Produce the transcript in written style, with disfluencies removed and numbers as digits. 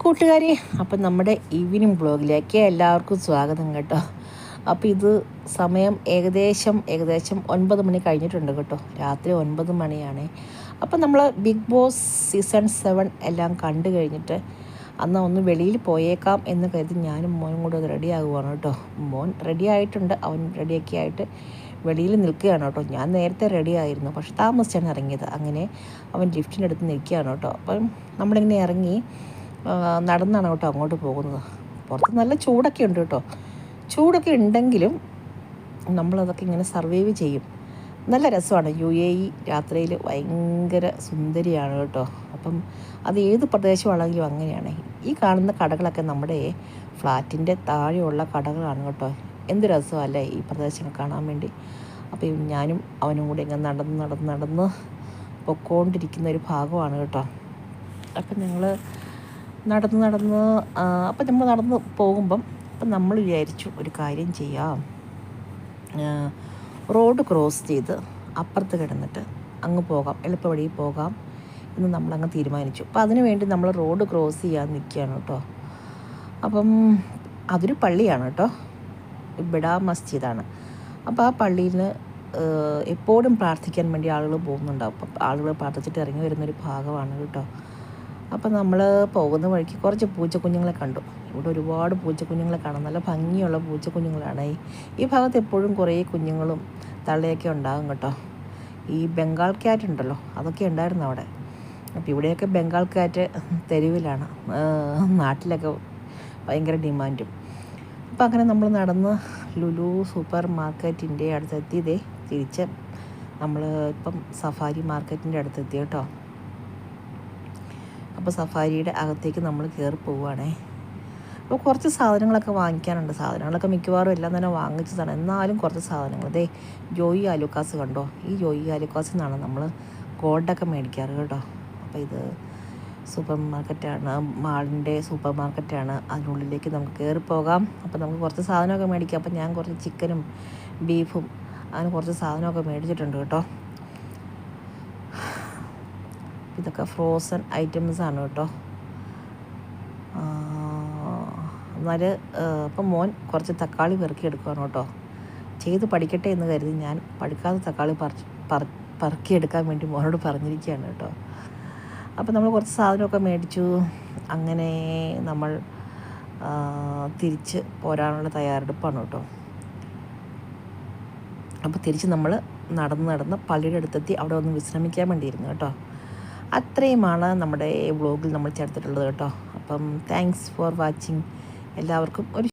കൂട്ടുകാരെ, അപ്പം നമ്മുടെ ഈവനിങ് ബ്ലോഗിലേക്ക് എല്ലാവർക്കും സ്വാഗതം കേട്ടോ. അപ്പോൾ ഇത് സമയം ഏകദേശം 9 മണി കഴിഞ്ഞിട്ടുണ്ട് കേട്ടോ. രാത്രി 9 മണിയാണ്. അപ്പം നമ്മൾ ബിഗ് ബോസ് സീസൺ 7 എല്ലാം കണ്ടു കഴിഞ്ഞിട്ട് അന്ന് ഒന്ന് വെളിയിൽ പോയേക്കാം എന്ന് കരുതി ഞാനും മോനും കൂടെ റെഡി ആകുവാണ് കേട്ടോ. മോൻ റെഡി ആയിട്ടുണ്ട്, അവൻ റെഡിയൊക്കെ ആയിട്ട് വെളിയിൽ നിൽക്കുകയാണ് കേട്ടോ. ഞാൻ നേരത്തെ റെഡി ആയിരുന്നു, പക്ഷെ താമസിച്ചാണ് ഇറങ്ങിയത്. അങ്ങനെ അവൻ ലിഫ്റ്റിനടുത്ത് നിൽക്കുകയാണ് കേട്ടോ. അപ്പം നമ്മളിങ്ങനെ ഇറങ്ങി നടന്നാണ് കേട്ടോ അങ്ങോട്ട് പോകുന്നത്. പുറത്ത് നല്ല ചൂടൊക്കെ ഉണ്ട് കേട്ടോ. ചൂടൊക്കെ ഉണ്ടെങ്കിലും നമ്മളതൊക്കെ ഇങ്ങനെ സർവൈവ് ചെയ്യും. നല്ല രസമാണ്. UAE രാത്രിയിൽ ഭയങ്കര സുന്ദരിയാണ് കേട്ടോ. അപ്പം അത് ഏത് പ്രദേശമാണെങ്കിലും അങ്ങനെയാണ്. ഈ കാണുന്ന കടകളൊക്കെ നമ്മുടെ ഫ്ലാറ്റിൻ്റെ താഴെയുള്ള കടകളാണ് കേട്ടോ. എന്ത് രസമല്ലേ ഈ പ്രദേശം കാണാൻ വേണ്ടി. അപ്പം ഞാനും അവനും കൂടി ഇങ്ങനെ നടന്ന് പൊക്കോണ്ടിരിക്കുന്ന ഒരു ഭാഗമാണ് കേട്ടോ. അപ്പം ഞങ്ങൾ അപ്പം നമ്മൾ നടന്ന് പോകുമ്പം നമ്മൾ വിചാരിച്ചു ഒരു കാര്യം ചെയ്യാം, റോഡ് ക്രോസ് ചെയ്ത് അപ്പുറത്ത് കിടന്നിട്ട് അങ്ങ് പോകാം, എളുപ്പവഴി പോകാം എന്ന് നമ്മളങ്ങ് തീരുമാനിച്ചു. അപ്പം അതിനു വേണ്ടി നമ്മൾ റോഡ് ക്രോസ് ചെയ്യാൻ നിൽക്കുകയാണ് കേട്ടോ. അപ്പം അതൊരു പള്ളിയാണ് കേട്ടോ, ബിഡാ മസ്ജിദാണ്. അപ്പോൾ ആ പള്ളിയിൽ എപ്പോഴും പ്രാർത്ഥിക്കാൻ വേണ്ടി ആളുകൾ പോകുന്നുണ്ടാവും. അപ്പം ആളുകൾ പ്രാർത്ഥിച്ചിട്ട് ഇറങ്ങി വരുന്നൊരു ഭാഗമാണ് കേട്ടോ. അപ്പം നമ്മൾ പോകുന്ന വഴിക്ക് കുറച്ച് പൂച്ചക്കുഞ്ഞുങ്ങളെ കണ്ടു. ഇവിടെ ഒരുപാട് പൂച്ചക്കുഞ്ഞുങ്ങളെ കാണാം. നല്ല ഭംഗിയുള്ള പൂച്ചക്കുഞ്ഞുങ്ങളാണ്. ഈ ഭാഗത്ത് എപ്പോഴും കുറേ കുഞ്ഞുങ്ങളും തള്ളയൊക്കെ ഉണ്ടാകും കേട്ടോ. ഈ ബംഗാൾ ക്യാറ്റ് ഉണ്ടല്ലോ, അതൊക്കെ ഉണ്ടായിരുന്നു അവിടെ. അപ്പോൾ ഇവിടെയൊക്കെ ബംഗാൾ ക്യാറ്റ് തെരുവിലാണ്, നാട്ടിലൊക്കെ ഭയങ്കര ഡിമാൻഡും. അപ്പം അങ്ങനെ നമ്മൾ നടന്ന് ലുലു സൂപ്പർ മാർക്കറ്റിൻ്റെ അടുത്തെത്തിയതേ തിരിച്ച് നമ്മൾ ഇപ്പം സഫാരി മാർക്കറ്റിൻ്റെ അടുത്തെത്തി കേട്ടോ. അപ്പോൾ സഫാരിയുടെ അകത്തേക്ക് നമ്മൾ കയറി പോവുകയാണേ. അപ്പോൾ കുറച്ച് സാധനങ്ങളൊക്കെ വാങ്ങിക്കാനുണ്ട്. സാധനങ്ങളൊക്കെ മിക്കവാറും എല്ലാം തന്നെ വാങ്ങിച്ചതാണ്. എന്നാലും കുറച്ച് സാധനങ്ങൾ ദേ ജോയി ആലുക്കാസ് കണ്ടോ. ഈ ജോയി ആലുക്കാസിൽ നിന്നാണ് നമ്മൾ ഗോൾഡൊക്കെ മേടിക്കാറ് കേട്ടോ. അപ്പോൾ ഇത് സൂപ്പർ മാർക്കറ്റാണ്, മാളിൻ്റെ സൂപ്പർ മാർക്കറ്റാണ്. അതിനുള്ളിലേക്ക് നമുക്ക് കയറി പോകാം. അപ്പോൾ നമുക്ക് കുറച്ച് സാധനമൊക്കെ മേടിക്കാം. അപ്പോൾ ഞാൻ കുറച്ച് ചിക്കനും ബീഫും അങ്ങനെ കുറച്ച് സാധനമൊക്കെ മേടിച്ചിട്ടുണ്ട് കേട്ടോ. ഇതൊക്കെ ഫ്രോസൺ ഐറ്റംസാണ് കേട്ടോ. എന്നാൽ ഇപ്പം മോൻ കുറച്ച് തക്കാളി പെറുക്കി എടുക്കുകയാണ് കേട്ടോ. ചെയ്ത് പഠിക്കട്ടെ എന്ന് കരുതി ഞാൻ പഠിക്കാതെ തക്കാളി പെറുക്കിയെടുക്കാൻ വേണ്ടി മോനോട് പറഞ്ഞിരിക്കുകയാണ് കേട്ടോ. അപ്പം നമ്മൾ കുറച്ച് സാധനമൊക്കെ മേടിച്ചു. അങ്ങനെ നമ്മൾ തിരിച്ച് പോരാനുള്ള തയ്യാറെടുപ്പാണ് കേട്ടോ. അപ്പോൾ തിരിച്ച് നമ്മൾ നടന്ന് പള്ളിയുടെ അടുത്തെത്തി അവിടെ ഒന്ന് വിശ്രമിക്കാൻ വേണ്ടിയിരുന്നു കേട്ടോ. അത്രയുമാണ് നമ്മുടെ വ്ളോഗിൽ നമ്മൾ ചേർത്തിട്ടുള്ളത് കേട്ടോ. അപ്പം താങ്ക്സ് ഫോർ വാച്ചിങ്. എല്ലാവർക്കും ഒരു